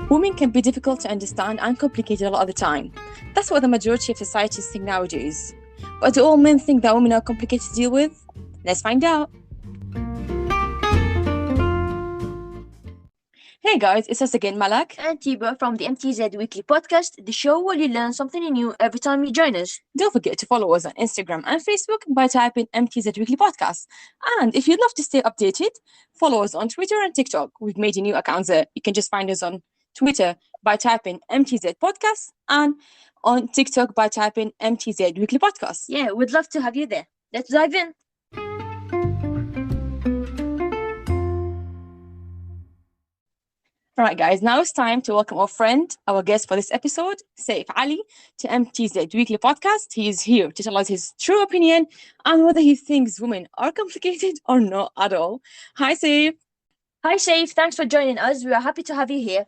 Women can be difficult to understand and complicated a lot of the time. That's what the majority of societies think nowadays. But do all men think that women are complicated to deal with? Let's find out. Hey guys, it's us again, Malak. And Tiba from the MTZ Weekly Podcast, the show where you learn something new every time you join us. Don't forget to follow us on Instagram and Facebook by typing MTZ Weekly Podcast. And if you'd love to stay updated, follow us on Twitter and TikTok. We've made a new account there. You can just find us on Twitter by typing MTZ Podcast and on TikTok by typing MTZ Weekly Podcast. Yeah, we'd love to have you there. Let's dive in. All right, guys, now it's time to welcome our friend, our guest for this episode, Saif Ali, to MTZ Weekly Podcast. He is here to tell us his true opinion on whether he thinks women are complicated or not at all. Hi, Saif. Hi, Saif. Thanks for joining us. We are happy to have you here.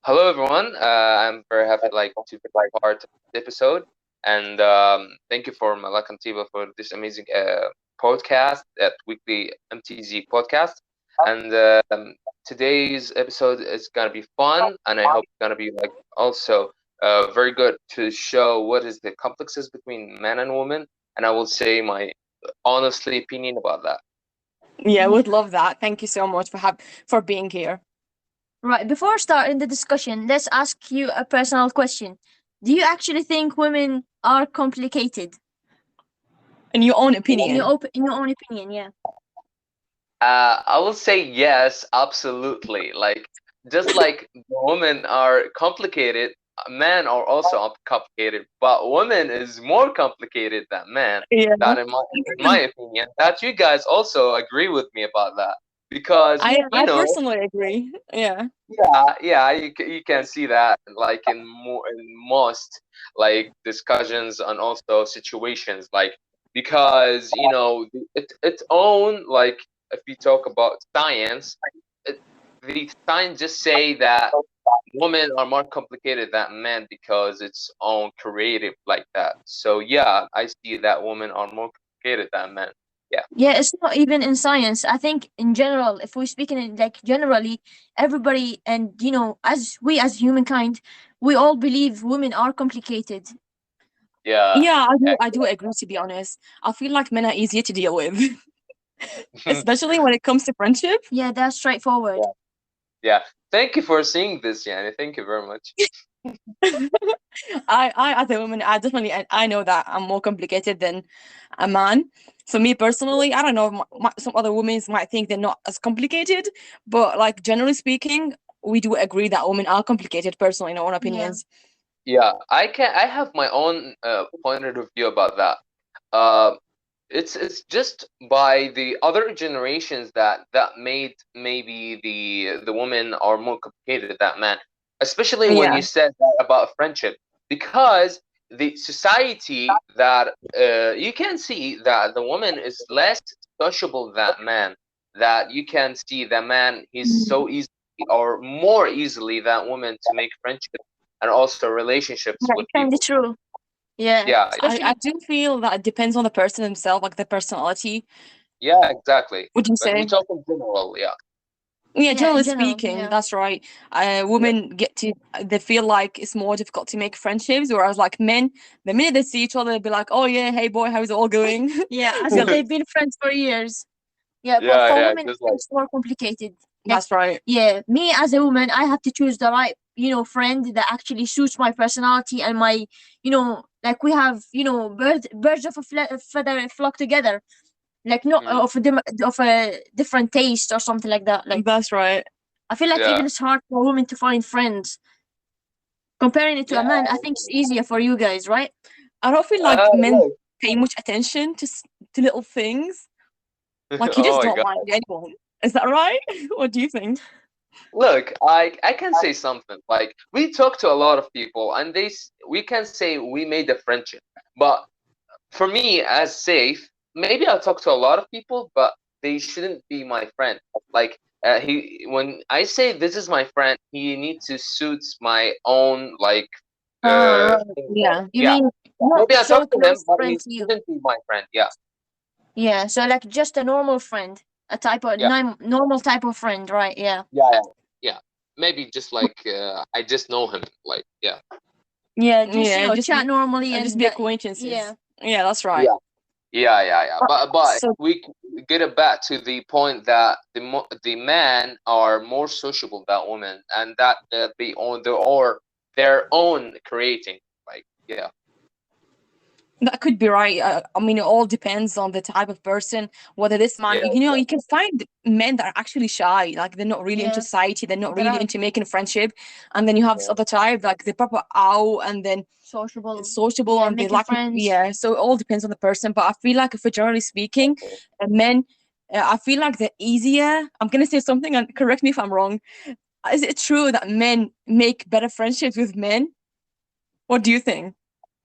Hello, everyone. I'm very happy to be part of this episode, and thank you for Malak and Tiba for this amazing podcast at Weekly MTZ Podcast. And today's episode is gonna be fun, and I hope it's gonna be also very good to show what is the complexes between man and woman, and I will say my honestly opinion about that. Yeah, would love that. Thank you so much for being here. Right, before starting the discussion, let's ask you a personal question. Do you actually think women are complicated? In your own opinion? In your own opinion, yeah. I will say yes, absolutely. Just like women are complicated, men are also complicated, but women is more complicated than men. Yeah. That in my opinion, that you guys also agree with me about that, because I personally agree. Yeah. Yeah, you can see that in most discussions and also situations, because its own, if we talk about science, the science just say that women are more complicated than men because it's own creative like that. So yeah, I see that women are more complicated than men. Yeah, it's not even in science. I think in general, if we're speaking in generally, everybody, and as humankind, we all believe women are complicated. Yeah, I do agree, to be honest. I feel like men are easier to deal with. Especially when it comes to friendship. Yeah, that's straightforward. Yeah. Thank you for seeing this, Yani. Thank you very much. I as a woman, I know that I'm more complicated than a man. For me personally, I don't know, some other women might think they're not as complicated, but generally speaking, we do agree that women are complicated personally in our own opinions. Yeah, I have my own point of view about that. It's just by the other generations that made maybe the women are more complicated than men, especially when you said that about friendship, because the society that you can see that the woman is less sociable than man, that you can see the man is so easily or more easily than women to make friendship and also relationships with people. Kind of true. Yeah, I do feel that it depends on the person himself, the personality. Yeah, exactly. Would you say? We talk in general, yeah. Yeah, generally speaking, that's right. Women they feel like it's more difficult to make friendships, whereas men, the minute they see each other, they'll be like, "Oh yeah, hey boy, how's it all going?" Yeah, as if they've been friends for years. Yeah, but for women, it's more complicated. That's right. Yeah, me as a woman, I have to choose the right, friend that actually suits my personality and my, we have, birds of a feather flock together. Of a different taste or something like that. That's right. I feel even it's hard for women to find friends. Comparing it to a man, I think it's easier for you guys, right? I don't feel like men pay much attention to little things. You just don't mind anyone. Is that right? What do you think? Look, I can say something. We talk to a lot of people, and we can say we made a friendship. But for me, as Saif, maybe I'll talk to a lot of people, but they shouldn't be my friend. When I say this is my friend, he needs to suit my own yeah. You mean maybe I talk to him, but he shouldn't be my friend. Yeah. Yeah. So just a normal friend, a type of normal type of friend, right? Yeah. Yeah. maybe just like I just know him, like yeah. Yeah, just Yeah, just chat be normally just and be yeah. acquaintances. Yeah, that's right. Yeah. But So we get it back to the point that the men are more sociable than women, and that they own their own creating. Like yeah, that could be right. I mean, it all depends on the type of person. Whether this man, yeah, you can find men that are actually shy, like they're not really into Yeah, society, they're not there really are into making friendship, and then you have this yeah, other type, like the proper owl, and then sociable. sociable, Yeah, and they making like friends. yeah. So it all depends on the person. But I feel like, if we're generally speaking, men, I feel like they're easier. I'm gonna say something, and correct me if I'm wrong. Is it true that men make better friendships with men? What do you think?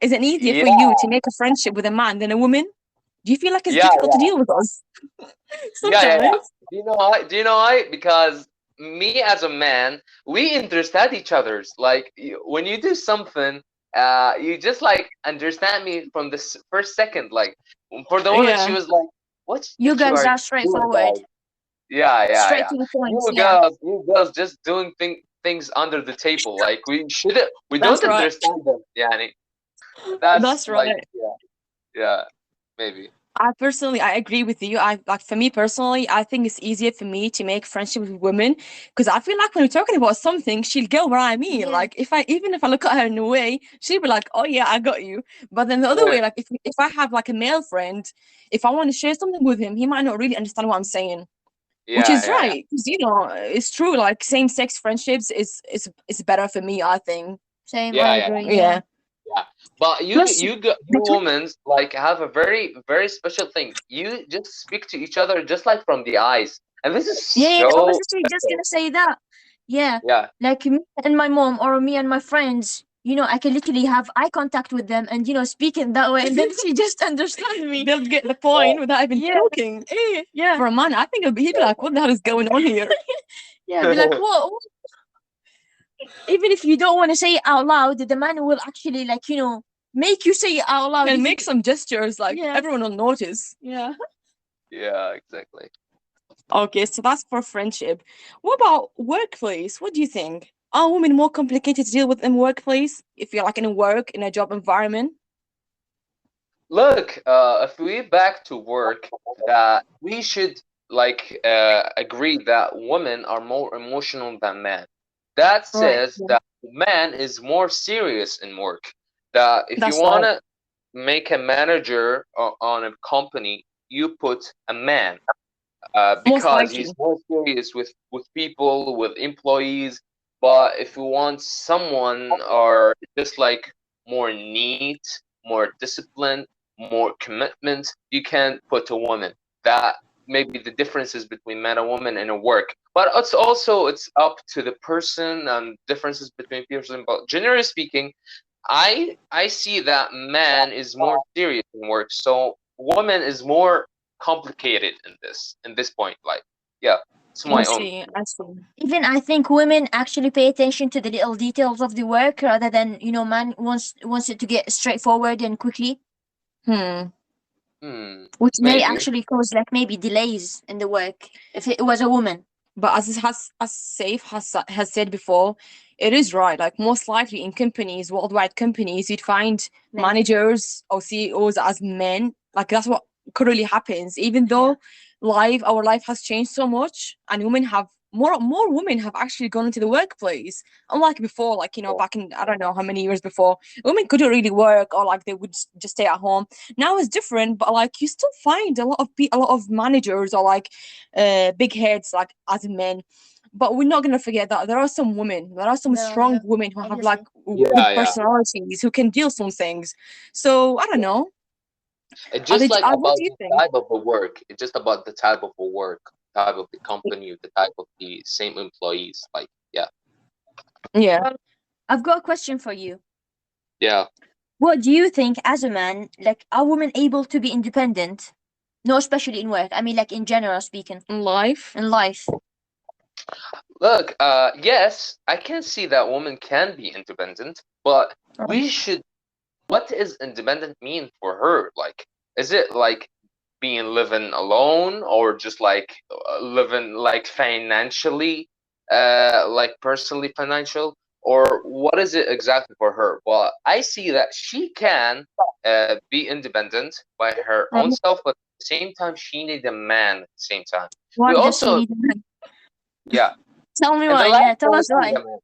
Is it easier for yeah, you to make a friendship with a man than a woman? Do you feel like it's yeah, difficult to deal with us yeah. sometimes? Do you know why? Do you know why? Because me as a man, we understand each other's. Like when you do something, you just like understand me from the first second. Like for the woman, she Yeah, was like, "What's You that you guys are are doing, straightforward, guys?" Yeah, straight yeah. to the point. Yeah, You girls, just doing things under the table. Like we that's don't right. understand them. Yeah, that's That's like right. yeah, maybe. I agree with you. I like, for me personally, I think it's easier for me to make friendship with women, because I feel like when we're talking about something, she'll get what I mean. yeah, Like, if I look at her in a way, she'll be like, "Oh yeah, I got you." But then the other way, like, if I have like a male friend, if I want to share something with him, he might not really understand what I'm saying, which Yeah, is yeah, yeah. right. 'Cause, it's true. Like, same-sex friendships is better for me, I think. same. I Yeah, yeah, agree. Yeah, Yeah. yeah. But Plus, you between women like have a very very special thing. You just speak to each other just like from the eyes, and this is yeah. I was so just special. gonna say that. Yeah, Yeah, like me and my mom or me and my friends. I can literally have eye contact with them and speak in that way, and then she just understands me. they'll get the yeah, point without even Yeah, talking. yeah, For a man, I think he'd be like, "What the hell is going on here?" yeah. Be like, what? Even if you don't want to say it out loud, the man will actually make you say it out loud. And If make you, some gestures, like yeah, everyone will notice. yeah. yeah, exactly. Okay, so that's for friendship. What about workplace? What do you think? Are women more complicated to deal with in workplace? If you're like in a work, in a job environment? Look, if we back to work, that we should like agree that women are more emotional than men. That Right. says that man is more serious in work. That if you That's right. wanna make a manager on a company, you put a man, Most because likely. he's more serious with people, with employees. But if you want someone or just like more neat, more disciplined, more commitment, you can put a woman. That maybe the differences between man and woman in a work. But it's up to the person and differences between person. But generally speaking, I see that man is more serious in work, so woman is more complicated in this point. Like, yeah, it's I my own. see. I see. Even I think women actually pay attention to the little details of the work rather than man wants it to get straightforward and quickly, Hmm. which may Maybe. actually cause maybe delays in the work if it was a woman. But as Saif has said before, it is right. Like, most likely in companies, worldwide companies, you'd find Men. managers or CEOs as men. Like, that's what currently happens. Even though our life has changed so much, and women have more women have actually gone into the workplace. Unlike before, like, back in, I don't know how many years before, women couldn't really work, or like they would just stay at home. Now it's different, but like you still find a lot of managers, or like big heads, like, as men. But we're not gonna forget that there are some There are, strong women who have like obviously. good Yeah, yeah. personalities, who can deal some things. So I don't know. It's just like What about do you the think? type of the work. It's just about the type of the work, type of the company, the type of the same employees. Like, yeah, Yeah. Well, I've got a question for you. yeah. What do you think, as a man, are women able to be independent? No, especially in work. I mean, in general speaking, In life. in life. Look, yes, I can see that women can be independent, but Right. we should. What does independent mean for her? Like, is it like being living alone, or just like living like financially? like personally financial, or what is it exactly for her? Well, I see that she can be independent by her own self, but at the same time, she needs a man at the same time. Why We does she also, need a man? yeah. Tell me And the why. last Yeah, tell point us is why. a man.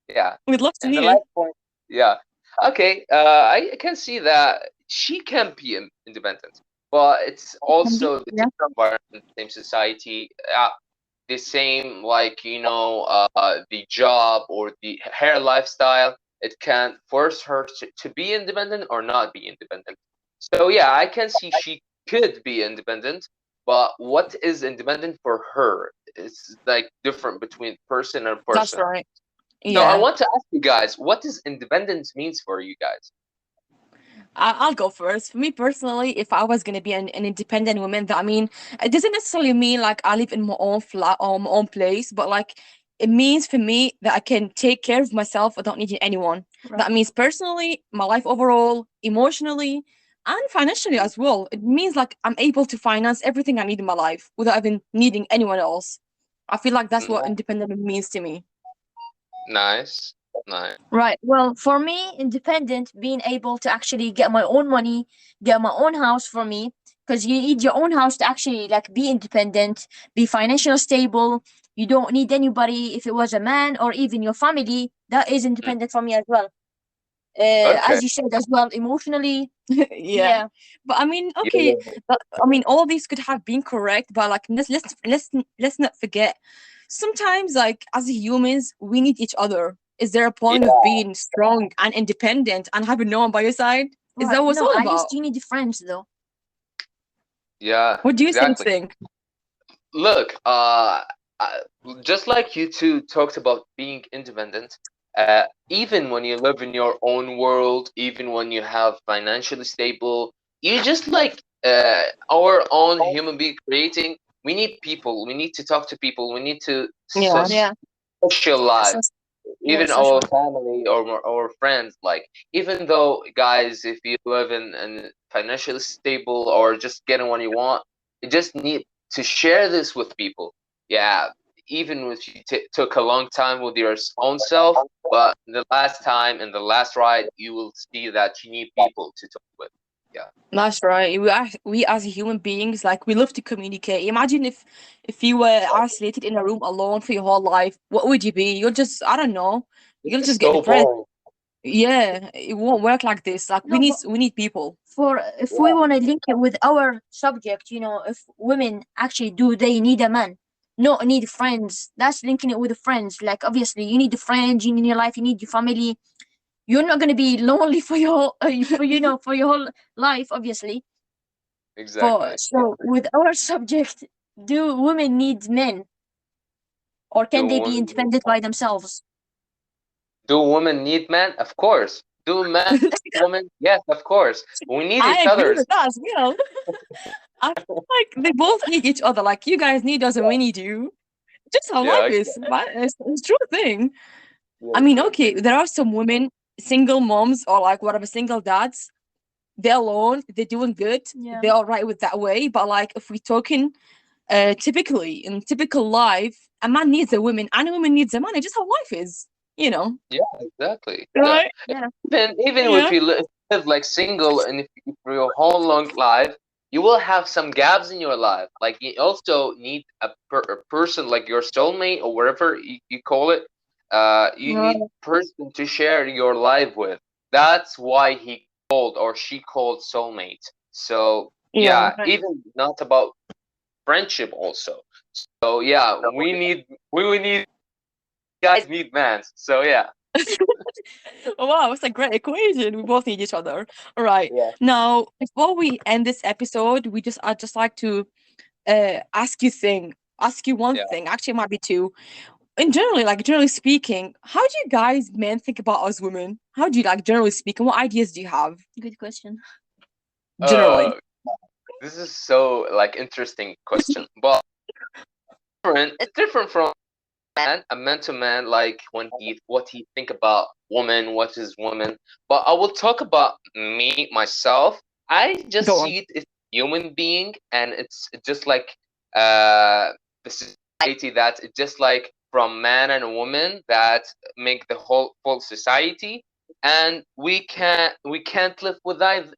Yeah. We'd love to And the hear. last point, yeah. Okay, I can see that she can be independent, but it's Can be. also the Yeah. same environment, same society, the same, like, the job or her lifestyle. It can force her to be independent or not be independent. So yeah, I can see she could be independent, but what is independent for her? It's like different between person and That's person. right. So I Yeah. want to ask you guys, what does independence means for you guys? I'll go first. For me personally, if I was gonna be an independent woman, that I mean, it doesn't necessarily mean like I live in my own flat or my own place, but like it means for me that I can take care of myself without needing anyone. Right. That means personally, my life overall, emotionally, and financially as well. It means like I'm able to finance everything I need in my life without even needing anyone else. I feel like that's what No. independent means to me. Nice, nice. Right. Well, for me, independent, being able to actually get my own money, get my own house for me, because you need your own house to actually like be independent, be financially stable. You don't need anybody. If it was a man or even your family, that is Mm, independent for me as well. okay. As you said as well, emotionally. Yeah. Yeah. But I mean, okay, Yeah. but I mean, all these could have been correct, but like let's not forget. Sometimes, like as humans, we need each other. Is there a point of Yeah. being strong and independent and having no one by your side? Is Right. that what it's No, all at about? least you need friends though. Yeah, What do you exactly. think? Look, uh, just like you two talked about being independent, even when you live in your own world, even when you have financially stable, you just like our own human being creating. We need people. We need to talk to people. We need to Yeah. Yeah. social life. So, yeah, Even our social. family or friends, like, even though, guys, if you live in financially stable or just getting what you want, you just need to share this with people. Yeah, even if you took a long time with your own self, but the last time and the last ride, you will see that you need people to talk with. Yeah. That's right. We as human beings, like we love to communicate. Imagine if you were isolated in a room alone for your whole life, what would you be? You'll just, I don't know, This you'll is just get so depressed. boring. Yeah, it won't work like this. Like No, but we need people. for if we Yeah. want to link it with our subject, if women actually do they need a man, not need friends. That's linking it with the friends. Like obviously, you need the friends, you need your life, you need your family. You're not gonna be lonely for your for your whole life, obviously. For Exactly. Yeah. so with our subject, do women need men or Do can they be women independent by themselves? do women need men? Of course. Do men need women? Yes, of course. We need I each agree other. with that as well. I feel like they both need each other. Like you guys need us and we need you. Just how Yeah, life is. exactly. But it's a true thing. I Yes, mean, yes, okay, there are some women, single moms or like whatever, single dads. They're alone. They're doing good. Yeah. They're all right with that way. But like if we're talking typically in typical life, a man needs a woman and a woman needs a man. It's just how life is, you know. yeah, exactly. Yeah. Right? Yeah. Even if Yeah. you live like single and if for your whole long life, you will have some gaps in your life. Like you also need a person like your soulmate or whatever you call it. You need Right. person to share your life with. That's why he called or she called soulmate. So Yeah. yeah, Right. even not about friendship also. So yeah, we need guys need man. So yeah. Wow, it's a great equation. We both need each other. All right. Yeah. Now, before we end this episode, I'd just like to ask you one Yeah. thing. Actually, it might be two. In generally, like generally speaking, how do you guys men think about us women? How do you like generally speaking? What ideas do you have Good question. Uh, generally? this is so like interesting question, but different. It's different from a man to man, like when he what he think about woman, what is woman. But I will talk about me myself. I just Go on. see it as human being, and it's just like uh the society that it's just like from man and woman that make the whole full society, and we can't live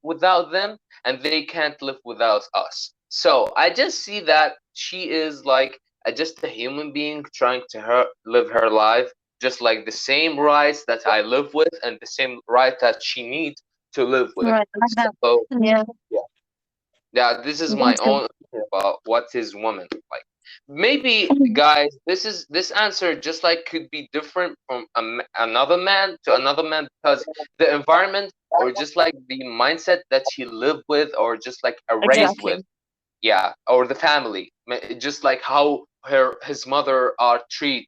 without them, and they can't live without us. So I just see that she is like just a human being trying to live her life, just like the same rights that I live with and the same right that she needs to live with. Right, like that. So Yeah. yeah, this is my That's good. own opinion about what is woman like. Maybe, guys, this answer just like could be different from another man to another man, because the environment or just like the mindset that he lived with or just like raised with, Exactly. yeah, or the family, just like how his mother are treat,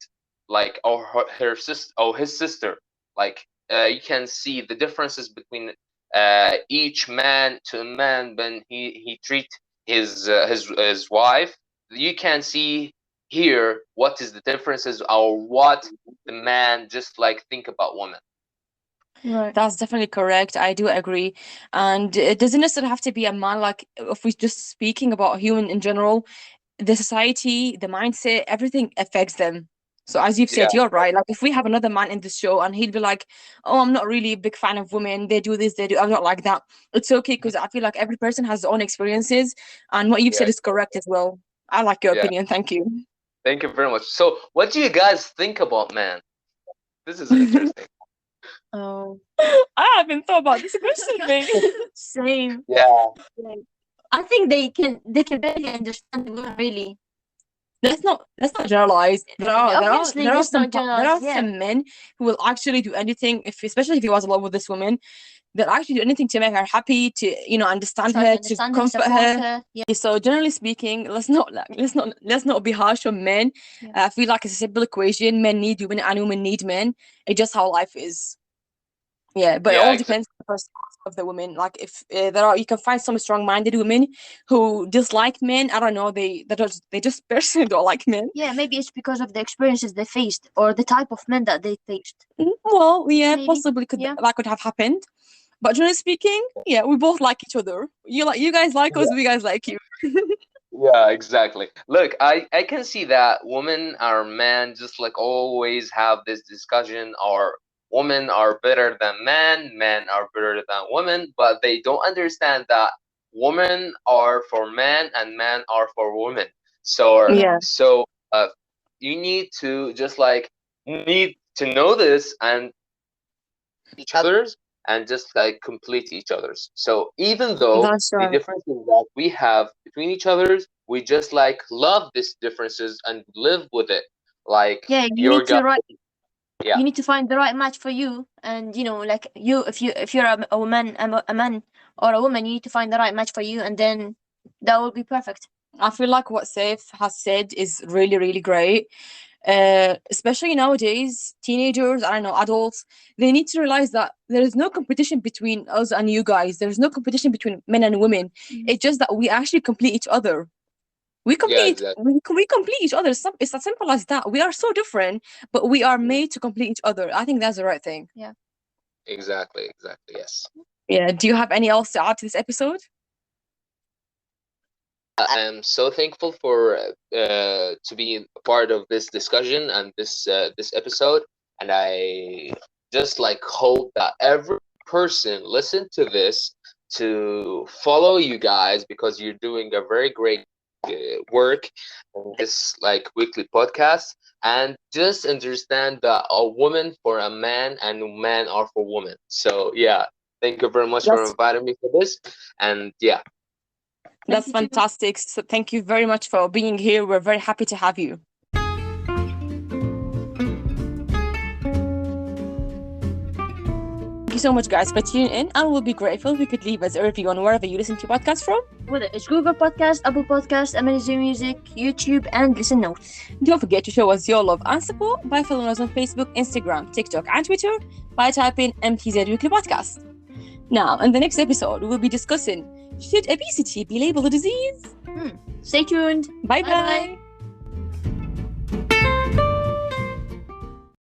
like, or her sister or his sister, like you can see the differences between each man to a man when he treat his wife. You can see here what is the differences or what the man just like think about women. Right. That's definitely correct. I do agree. And it doesn't necessarily have to be a man. Like, if we're just speaking about human in general, the society, the mindset, everything affects them. So as you've Yeah, said, you're right. Like, if we have another man in the show and he'll be like, "Oh, I'm not really a big fan of women. They do this, they do." I'm not like that. It's okay, because I feel like every person has their own experiences, and what you've yeah, said is correct as well. I like your yeah. opinion. Thank you. Thank you very much. So, what do you guys think about man? This is interesting. Oh, I haven't thought about this question, mate. same. Yeah, Like, I think they can barely understand the women really. Let's not generalize. Obviously, let's not There generalize. are Yeah. some men who will actually do anything, especially if he was in love with this woman, they'll actually do anything to make her happy, to understand Try to her, to understand her, comfort support her. her. Yeah. So generally speaking, let's not be harsh on men. Yeah. I feel like it's a simple equation: men need women and women need men. It's just how life is. Yeah, but it yeah, all exactly. depends on the personality of the women. Like, if you can find some strong-minded women who dislike men. I don't know. They just personally don't like men. Yeah, maybe it's because of the experiences they faced or the type of men that they faced. Well, yeah, Maybe. possibly Yeah. that could have happened. But generally speaking, yeah, we both like each other. You guys like us, we guys like you. Yeah, exactly. Look, I can see that women or men just like always have this discussion, or women are better than men are better than women, but they don't understand that women are for men and men are for women. So, Yeah. so you need to just like need to know this and each other's and just like complete each other's. So even though That's the right. differences that we have between each other's, we just like love these differences and live with it. Like Yeah, your guy, yeah, you need to find the right match for you, and like if you're a woman, a man or a woman, you need to find the right match for you, and then that will be perfect. I feel like what Saif has said is really, really great. Especially nowadays, teenagers, I don't know, adults, they need to realize that there is no competition between us and you guys. There's no competition between men and women. Mhm. It's just that we actually complete each other. We yeah, complete exactly, we complete each other. It's as simple as that. We are so different, but we are made to complete each other. I think that's the right thing. exactly, exactly. Yes. Yeah. Do you have any else to add to this episode? I am so thankful for to be a part of this discussion and this episode, and I just like hope that every person listen to this to follow you guys, because you're doing a very great work on this like weekly podcast, and just understand that a woman for a man and men are for women. So yeah, thank you very much for That's inviting me for this, and yeah. that's Thank you too. fantastic. So thank you very much for being here. We're very happy to have you. Thank you so much, guys, for tuning in, and we'll be grateful if you could leave us a review on wherever you listen to podcasts from. Whether it's Google Podcast, Apple Podcast, MTZ Music, YouTube, and Listen Notes. Don't forget to show us your love and support by following us on Facebook, Instagram, TikTok, and Twitter by typing MTZ Weekly Podcast. Now, in the next episode, we'll be discussing, should obesity be labeled a disease? Stay tuned. Bye Bye-bye. bye.